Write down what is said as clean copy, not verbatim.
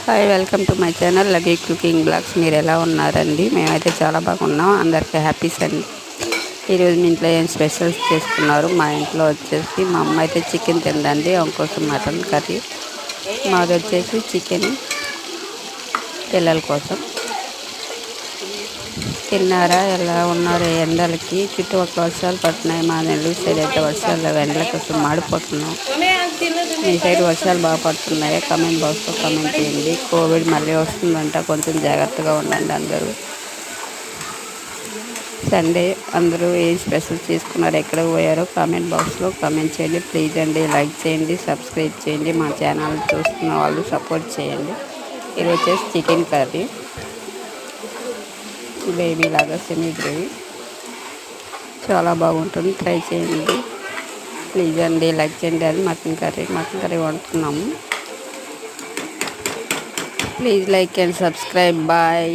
Hi, welcome to my channel Lagi cooking blogs. మీరు ఎలా ఉన్నారండి? మేమైతే చాలా బాగున్నాం. అందరికీ హ్యాపీ సండే. ఈరోజు మీ ఇంట్లో ఏం స్పెషల్స్ చేసుకున్నారు? మా ఇంట్లో వచ్చేసి మా అమ్మ అయితే చికెన్ తిందండి, ఇంకోసం మటన్ కర్రీ. మాది వచ్చేసి చికెన్ పిల్లల కోసం. తిన్నారా? ఎలా ఉన్నారు? ఎండలకి చుట్టుపక్కల వర్షాలు పడుతున్నాయి. మా నెల్లూరు సైడ్ అయితే వర్షాలు ఎండల కోసం మాడిపోతున్నాం. మీ సైడ్ వర్షాలు బాగా పడుతున్నాయి? కమెంట్ బాక్స్లో కమెంట్ చేయండి. కోవిడ్ మళ్ళీ వస్తుందంట, కొంచెం జాగ్రత్తగా ఉండండి అందరూ. సండే అందరూ ఏం స్పెషల్ చేసుకున్నారు, ఎక్కడ పోయారో కామెంట్ బాక్స్లో కామెంట్ చేయండి. ప్లీజ్ అండి, లైక్ చేయండి, సబ్స్క్రైబ్ చేయండి. మా ఛానల్ చూస్తున్న వాళ్ళు సపోర్ట్ చేయండి. ఇది వచ్చేసి చికెన్ కర్రీ, గ్రేవీ లాగా సెమీ గ్రేవీ, చాలా బాగుంటుంది. ట్రై చేయండి ప్లీజ్ అండి, లైక్ చేయండి. అది మటన్ కర్రీ వండుతున్నాము. Please like and subscribe. Bye.